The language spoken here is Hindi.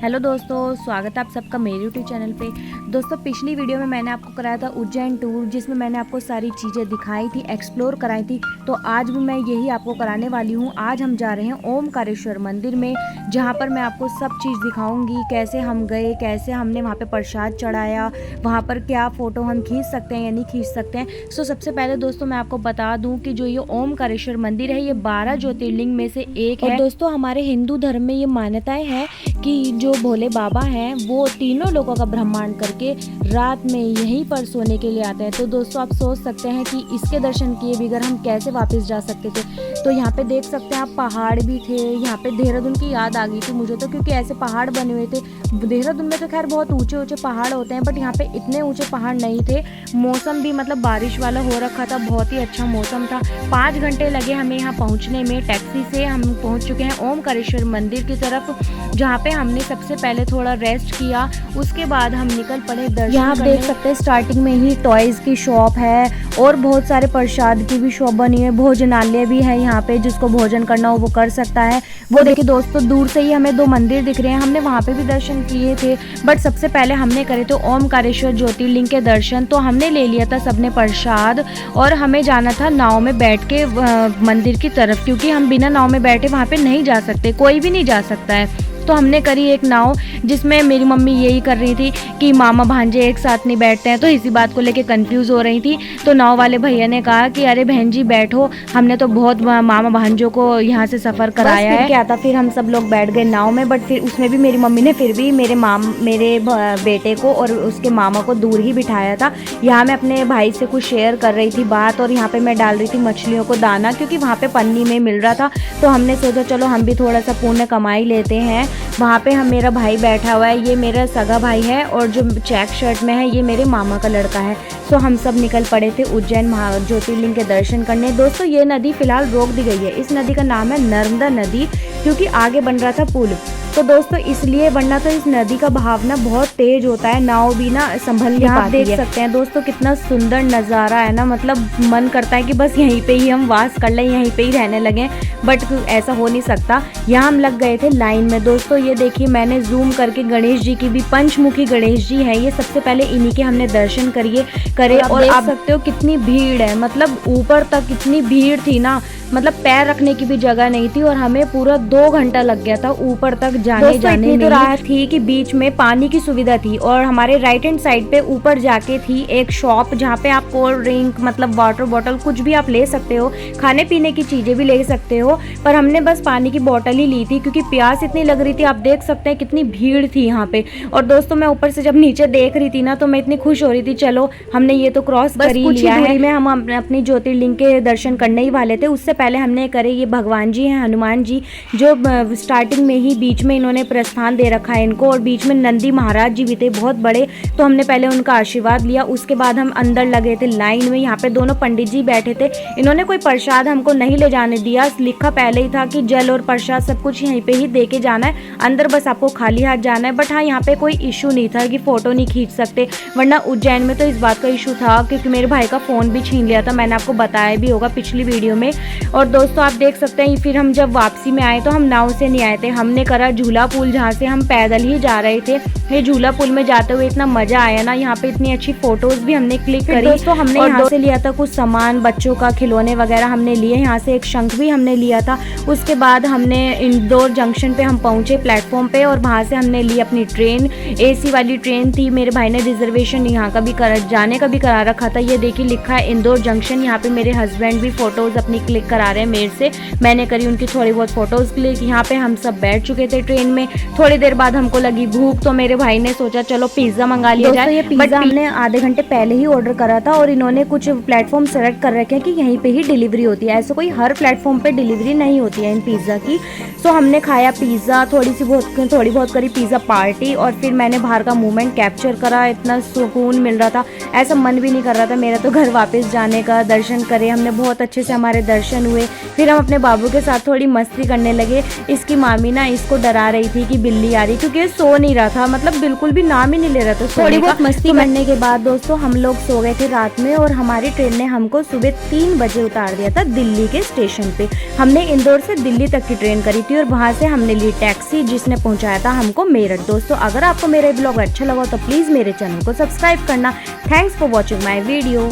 हेलो दोस्तों, स्वागत है आप सबका मेरे यूट्यूब चैनल पे। दोस्तों, पिछली वीडियो में मैंने आपको कराया था उज्जैन टूर, जिसमें मैंने आपको सारी चीज़ें दिखाई थी, एक्सप्लोर कराई थी। तो आज भी मैं यही आपको कराने वाली हूँ। आज हम जा रहे हैं ओमकारेश्वर मंदिर में, जहाँ पर मैं आपको सब चीज़ दिखाऊंगी, कैसे हम गए, कैसे हमने वहाँ पे प्रसाद चढ़ाया, वहाँ पर क्या फ़ोटो हम खींच सकते हैं या नहीं खींच सकते हैं। सो सबसे पहले दोस्तों मैं आपको बता दूँ कि जो ये ओमकारेश्वर मंदिर है, ये 12 ज्योतिर्लिंग में से एक है। और दोस्तों, हमारे हिंदू धर्म में ये मान्यताएँ हैं कि जो भोले बाबा हैं वो तीनों लोगों का ब्रह्मांड करके रात में यहीं पर सोने के लिए आते हैं। तो दोस्तों, आप सोच सकते हैं कि इसके दर्शन किए बगैर हम कैसे वापस जा सकते थे। तो यहाँ पे देख सकते हैं आप, पहाड़ भी थे। यहाँ पे देहरादून की याद आ गई थी मुझे तो, क्योंकि ऐसे पहाड़ बने हुए थे। देहरादून में तो खैर बहुत ऊंचे ऊंचे पहाड़ होते हैं, बट यहाँ पे इतने ऊंचे पहाड़ नहीं थे। मौसम भी मतलब बारिश वाला हो रखा था, बहुत ही अच्छा मौसम था। 5 घंटे लगे हमें यहाँ पहुँचने में। टैक्सी से हम पहुँच चुके हैं ओमकारेश्वर मंदिर की तरफ, जहाँ पे हमने सबसे पहले थोड़ा रेस्ट किया। उसके बाद हम निकल पड़े दर्शन। यहाँ आप देख सकते हैं स्टार्टिंग में ही टॉयज की शॉप है और बहुत सारे प्रसाद की भी शॉप बनी है। भोजनालय भी है यहाँ पे, जिसको भोजन करना हो वो कर सकता है। वो देखिए दोस्तों, दूर से ही हमें 2 मंदिर दिख रहे हैं। हमने वहाँ पे भी दर्शन किए थे, बट सबसे पहले हमने करे थे ओमकारेश्वर ज्योतिर्लिंग के दर्शन। तो हमने ले लिया था सबने प्रसाद, और हमें जाना था नाव में बैठ के मंदिर की तरफ, क्योंकि हम बिना नाव में बैठे वहाँ पे नहीं जा सकते, कोई भी नहीं जा सकता है। तो हमने करी एक नाव, जिसमें मेरी मम्मी यही कर रही थी कि मामा भांजे एक साथ नहीं बैठते हैं, तो इसी बात को लेके कंफ्यूज हो रही थी। तो नाव वाले भैया ने कहा कि अरे बहन जी बैठो, हमने तो बहुत मामा भांजों को यहाँ से सफ़र कराया है। क्या था, फिर हम सब लोग बैठ गए नाव में, बट फिर उसमें भी मेरी मम्मी ने फिर भी मेरे बेटे को और उसके मामा को दूर ही बिठाया था। यहाँ मैं अपने भाई से कुछ शेयर कर रही थी बात, और यहाँ पर मैं डाल रही थी मछलियों को दाना, क्योंकि वहाँ पर पन्नी में मिल रहा था। तो हमने सोचा चलो हम भी थोड़ा सा पुण्य कमाई लेते हैं। वहाँ पे हम मेरा भाई बैठा हुआ है, ये मेरा सगा भाई है, और जो चेक शर्ट में है ये मेरे मामा का लड़का है। सो हम सब निकल पड़े थे उज्जैन ज्योतिर्लिंग के दर्शन करने। दोस्तों, ये नदी फिलहाल रोक दी गई है। इस नदी का नाम है नर्मदा नदी, क्योंकि आगे बन रहा था पुल। तो दोस्तों इसलिए, वरना तो इस नदी का बहाव ना बहुत तेज होता है, नाव भी ना संभल नहीं पाती है। देख सकते हैं दोस्तों कितना सुंदर नज़ारा है ना, मतलब मन करता है कि बस यहीं पे ही हम वास कर लें, यहीं पे ही रहने लगें, बट ऐसा हो नहीं सकता। यहाँ हम लग गए थे लाइन में। दोस्तों ये देखिए, मैंने जूम करके गणेश जी की भी, पंचमुखी गणेश जी है ये, सबसे पहले इन्हीं के हमने दर्शन करे। और आप सकते हो कितनी भीड़ है, मतलब ऊपर तक इतनी भीड़ थी ना, मतलब पैर रखने की भी जगह नहीं थी, और हमें पूरा 2 घंटा लग गया था ऊपर तक जाने में। तो राहत थी कि बीच में पानी की सुविधा थी, और हमारे राइट हैंड साइड पे ऊपर जाके थी एक शॉप, जहाँ पे आप कोल्ड ड्रिंक, मतलब वाटर बॉटल कुछ भी आप ले सकते हो, खाने पीने की चीजें भी ले सकते हो। पर हमने बस पानी की बोतल ही ली थी, क्योंकि प्यास इतनी लग रही थी। आप देख सकते हैं कितनी भीड़ थी यहाँ पे। और दोस्तों, मैं ऊपर से जब नीचे देख रही थी ना, तो मैं इतनी खुश हो रही थी, चलो हमने ये तो क्रॉस कर ही लिया है। में हम अपनी ज्योतिर्लिंग के दर्शन करने ही वाले थे। उससे पहले हमने करे, ये भगवान जी हैं, हनुमान जी, जो स्टार्टिंग में ही बीच में इन्होंने प्रस्थान दे रखा है इनको, और बीच में नंदी महाराज जी भी थे बहुत बड़े। तो हमने पहले उनका आशीर्वाद लिया, उसके बाद हम अंदर लगे थे लाइन में। यहाँ पे दोनों पंडित जी बैठे थे, इन्होंने कोई प्रसाद हमको नहीं ले जाने दिया। लिखा पहले ही था कि जल और प्रसाद सब कुछ यहीं पे ही दे के जाना है, अंदर बस आपको खाली हाथ जाना है। बट हाँ, यहाँ पे कोई इशू नहीं था कि फोटो नहीं खींच सकते, वरना उज्जैन में तो इस बात का इशू था, क्योंकि मेरे भाई का फ़ोन भी छीन लिया था, मैंने आपको बताया भी होगा पिछली वीडियो में। और दोस्तों आप देख सकते हैं, फिर हम जब वापसी में आए तो हम नाव से नहीं आए थे, हमने करा झूला पुल, जहाँ से हम पैदल ही जा रहे थे। ये झूला पुल में जाते हुए इतना मजा आया ना, यहाँ पे इतनी अच्छी फोटोज भी हमने क्लिक करी। दोस्तों हमने यहाँ से लिया था कुछ सामान, बच्चों का खिलौने वगैरह हमने लिए, यहाँ से एक शंख भी हमने लिया था। उसके बाद हमने इंदौर जंक्शन पे हम पहुंचे प्लेटफॉर्म पे, और वहाँ से हमने ली अपनी ट्रेन। AC वाली ट्रेन थी, मेरे भाई ने रिजर्वेशन यहाँ का भी जाने का भी करा रखा था। ये देखिए लिखा है इंदौर जंक्शन। यहाँ पे मेरे हस्बैंड भी फोटोज अपनी क्लिक करा रहे हैं मेरे से, मैंने करी उनकी थोड़ी बहुत फोटोज क्लिक। यहाँ पे हम सब बैठ चुके थे ट्रेन में। थोड़ी देर बाद हमको लगी भूख, तो मेरे भाई ने सोचा चलो पिज्जा मंगा लिया जाए। ये पिज्जा हमने आधे घंटे पहले ही ऑर्डर करा था, और इन्होंने कुछ प्लेटफॉर्म सेलेक्ट कर रखे हैं कि यहीं पे ही डिलीवरी होती है, ऐसे कोई हर प्लेटफॉर्म पे डिलीवरी नहीं होती है इन पिज्ज़ा की। सो हमने खाया पिज़्ज़ा, थोड़ी बहुत करी पिज़्ज़ा पार्टी, और फिर मैंने बाहर का मूवमेंट कैप्चर करा। इतना सुकून मिल रहा था, ऐसा मन भी नहीं कर रहा था मेरा तो घर वापस जाने का। दर्शन करे हमने, बहुत अच्छे से हमारे दर्शन हुए। हुए। फिर हम अपने बाबू के साथ थोड़ी मस्ती करने लगे। इसकी मामी ना इसको डरा रही थी कि बिल्ली आ रही, क्योंकि ये सो नहीं रहा था, मतलब बिल्कुल भी नाम ही नहीं ले रहा था। थोड़ी बहुत मस्ती करने के बाद दोस्तों हम लोग सो गए थे रात में, और हमारी ट्रेन ने हमको सुबह 3 बजे उतार दिया था दिल्ली के स्टेशन पे। हमने इंदौर से दिल्ली तक की ट्रेन करी थी और वहाँ से हमने ली टैक्सी जिसने पहुँचाया था हमको मेरठ। दोस्तों अगर आपको मेरा ब्लॉग अच्छा लगा तो प्लीज़ मेरे चैनल को सब्सक्राइब करना। Thanks for watching my video.